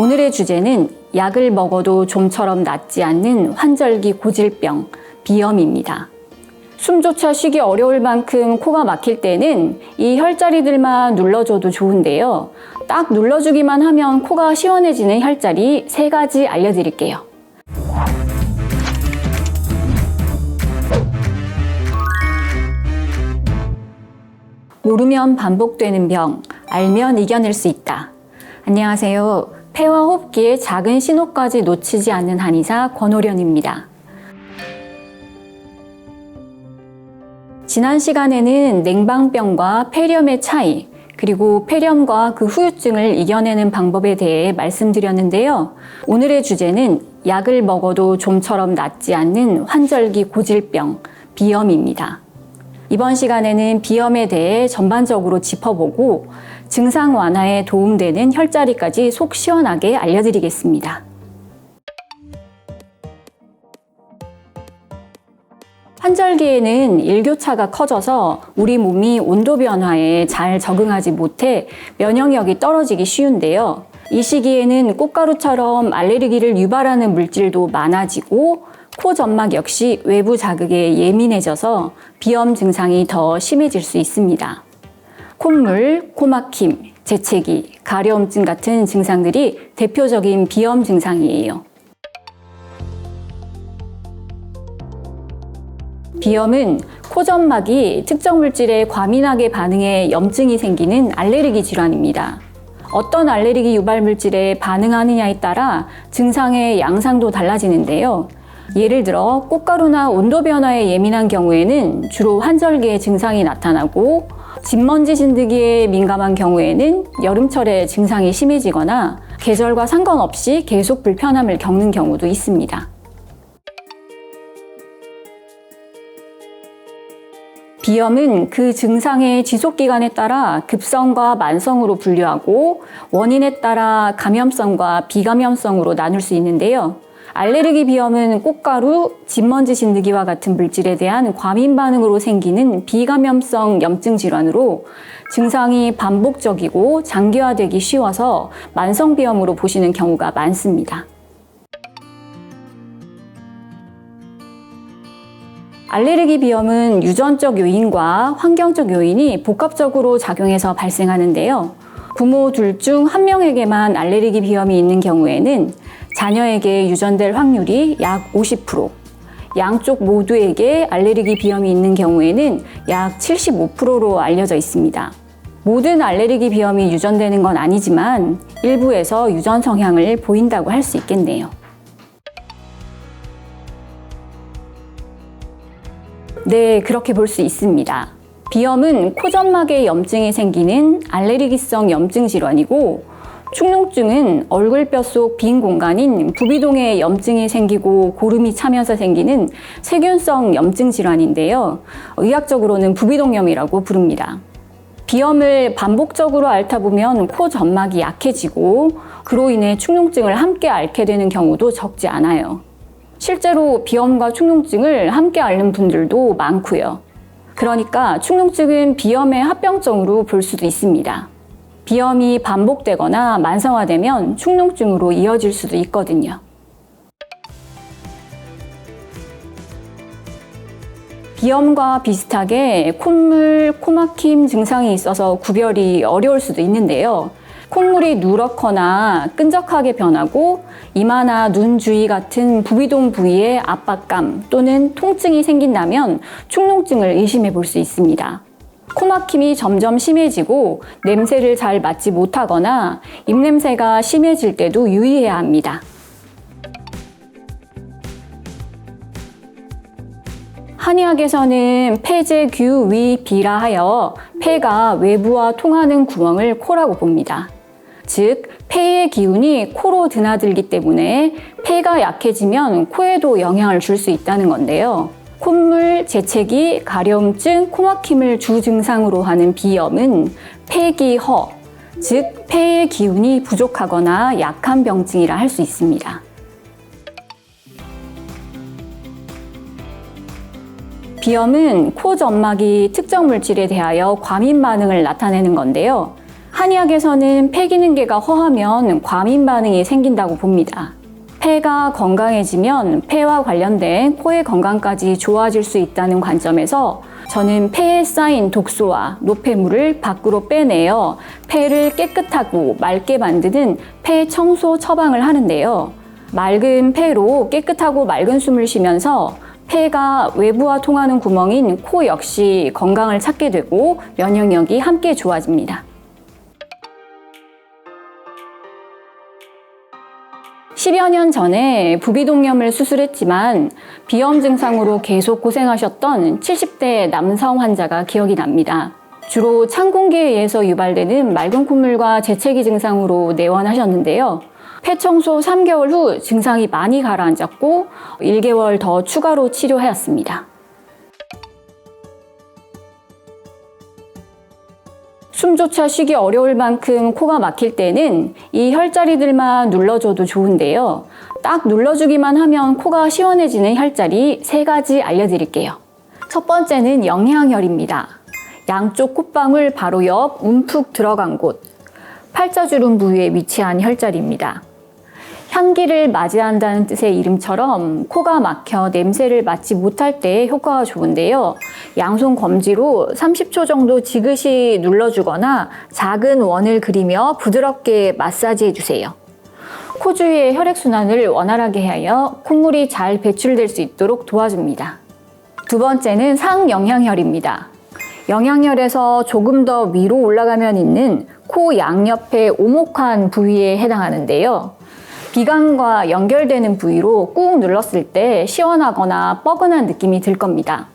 오늘의 주제는 약을 먹어도 좀처럼 낫지 않는 환절기 고질병, 비염입니다. 숨조차 쉬기 어려울 만큼 코가 막힐 때는 이 혈자리들만 눌러줘도 좋은데요. 딱 눌러주기만 하면 코가 시원해지는 혈자리 3가지 알려드릴게요. 모르면 반복되는 병, 알면 이겨낼 수 있다. 안녕하세요. 폐와 호흡기의 작은 신호까지 놓치지 않는 한의사 권호련입니다. 지난 시간에는 냉방병과 폐렴의 차이, 그리고 폐렴과 그 후유증을 이겨내는 방법에 대해 말씀드렸는데요. 오늘의 주제는 약을 먹어도 좀처럼 낫지 않는 환절기 고질병, 비염입니다. 이번 시간에는 비염에 대해 전반적으로 짚어보고 증상 완화에 도움되는 혈자리까지 속 시원하게 알려드리겠습니다. 환절기에는 일교차가 커져서 우리 몸이 온도 변화에 잘 적응하지 못해 면역력이 떨어지기 쉬운데요. 이 시기에는 꽃가루처럼 알레르기를 유발하는 물질도 많아지고 코 점막 역시 외부 자극에 예민해져서 비염 증상이 더 심해질 수 있습니다. 콧물, 코막힘, 재채기, 가려움증 같은 증상들이 대표적인 비염 증상이에요. 비염은 코 점막이 특정 물질에 과민하게 반응해 염증이 생기는 알레르기 질환입니다. 어떤 알레르기 유발 물질에 반응하느냐에 따라 증상의 양상도 달라지는데요. 예를 들어 꽃가루나 온도 변화에 예민한 경우에는 주로 환절기에 증상이 나타나고 진먼지 진드기에 민감한 경우에는 여름철에 증상이 심해지거나 계절과 상관없이 계속 불편함을 겪는 경우도 있습니다. 비염은 그 증상의 지속기간에 따라 급성과 만성으로 분류하고 원인에 따라 감염성과 비감염성으로 나눌 수 있는데요. 알레르기 비염은 꽃가루, 진먼지 진드기와 같은 물질에 대한 과민 반응으로 생기는 비감염성 염증 질환으로 증상이 반복적이고 장기화되기 쉬워서 만성비염으로 보시는 경우가 많습니다. 알레르기 비염은 유전적 요인과 환경적 요인이 복합적으로 작용해서 발생하는데요. 부모 둘 중 한 명에게만 알레르기 비염이 있는 경우에는 자녀에게 유전될 확률이 약 50%, 양쪽 모두에게 알레르기 비염이 있는 경우에는 약 75%로 알려져 있습니다. 모든 알레르기 비염이 유전되는 건 아니지만 일부에서 유전 성향을 보인다고 할 수 있겠네요. 네, 그렇게 볼 수 있습니다. 비염은 코점막에 염증이 생기는 알레르기성 염증 질환이고 축농증은 얼굴뼈 속 빈 공간인 부비동에 염증이 생기고 고름이 차면서 생기는 세균성 염증 질환인데요. 의학적으로는 부비동염이라고 부릅니다. 비염을 반복적으로 앓다 보면 코 점막이 약해지고 그로 인해 축농증을 함께 앓게 되는 경우도 적지 않아요. 실제로 비염과 축농증을 함께 앓는 분들도 많고요. 그러니까 축농증은 비염의 합병증으로 볼 수도 있습니다. 비염이 반복되거나 만성화되면 축농증으로 이어질 수도 있거든요. 비염과 비슷하게 콧물, 코막힘 증상이 있어서 구별이 어려울 수도 있는데요. 콧물이 누렇거나 끈적하게 변하고 이마나 눈 주위 같은 부비동 부위에 압박감 또는 통증이 생긴다면 축농증을 의심해 볼 수 있습니다. 코막힘이 점점 심해지고 냄새를 잘 맡지 못하거나 입냄새가 심해질 때도 유의해야 합니다. 한의학에서는 폐제규위비라 하여 폐가 외부와 통하는 구멍을 코라고 봅니다. 즉, 폐의 기운이 코로 드나들기 때문에 폐가 약해지면 코에도 영향을 줄 수 있다는 건데요. 콧물, 재채기, 가려움증, 코막힘을 주 증상으로 하는 비염은 폐기허, 즉 폐의 기운이 부족하거나 약한 병증이라 할 수 있습니다. 비염은 코 점막이 특정 물질에 대하여 과민 반응을 나타내는 건데요. 한의학에서는 폐 기능계가 허하면 과민 반응이 생긴다고 봅니다. 폐가 건강해지면 폐와 관련된 코의 건강까지 좋아질 수 있다는 관점에서 저는 폐에 쌓인 독소와 노폐물을 밖으로 빼내어 폐를 깨끗하고 맑게 만드는 폐 청소 처방을 하는데요. 맑은 폐로 깨끗하고 맑은 숨을 쉬면서 폐가 외부와 통하는 구멍인 코 역시 건강을 찾게 되고 면역력이 함께 좋아집니다. 10여 년 전에 부비동염을 수술했지만 비염 증상으로 계속 고생하셨던 70대 남성 환자가 기억이 납니다. 주로 찬 공기에 의해서 유발되는 맑은 콧물과 재채기 증상으로 내원하셨는데요. 폐 청소 3개월 후 증상이 많이 가라앉았고 1개월 더 추가로 치료하였습니다. 숨조차 쉬기 어려울 만큼 코가 막힐 때는 이 혈자리들만 눌러줘도 좋은데요. 딱 눌러주기만 하면 코가 시원해지는 혈자리 3가지 알려드릴게요. 첫 번째는 영향혈입니다. 양쪽 콧방울 바로 옆 움푹 들어간 곳, 팔자주름 부위에 위치한 혈자리입니다. 향기를 맞이한다는 뜻의 이름처럼 코가 막혀 냄새를 맡지 못할 때 효과가 좋은데요. 양손 검지로 30초 정도 지그시 눌러주거나 작은 원을 그리며 부드럽게 마사지해 주세요. 코 주위의 혈액순환을 원활하게 하여 콧물이 잘 배출될 수 있도록 도와줍니다. 두 번째는 상영향혈입니다. 영향혈에서 조금 더 위로 올라가면 있는 코 양옆의 오목한 부위에 해당하는데요. 비강과 연결되는 부위로 꾹 눌렀을 때 시원하거나 뻐근한 느낌이 들 겁니다.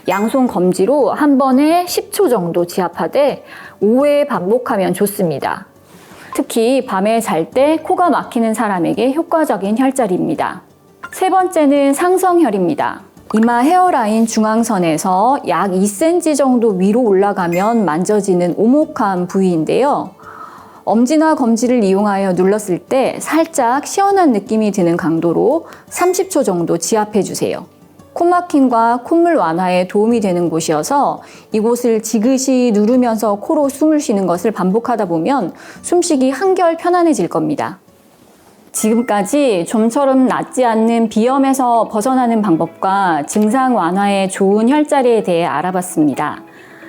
양손 검지로 한 번에 10초 정도 지압하되 5회 반복하면 좋습니다. 특히 밤에 잘 때 코가 막히는 사람에게 효과적인 혈자리입니다. 세 번째는 상성혈입니다. 이마 헤어라인 중앙선에서 약 2cm 정도 위로 올라가면 만져지는 오목한 부위인데요. 엄지나 검지를 이용하여 눌렀을 때 살짝 시원한 느낌이 드는 강도로 30초 정도 지압해 주세요. 코막힘과 콧물 완화에 도움이 되는 곳이어서 이곳을 지그시 누르면서 코로 숨을 쉬는 것을 반복하다 보면 숨쉬기 한결 편안해질 겁니다. 지금까지 좀처럼 낫지 않는 비염에서 벗어나는 방법과 증상 완화에 좋은 혈자리에 대해 알아봤습니다.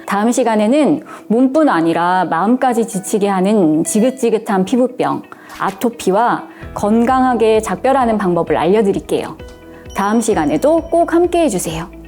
다음 시간에는 몸뿐 아니라 마음까지 지치게 하는 지긋지긋한 피부병, 아토피와 건강하게 작별하는 방법을 알려드릴게요. 다음 시간에도 꼭 함께 해주세요.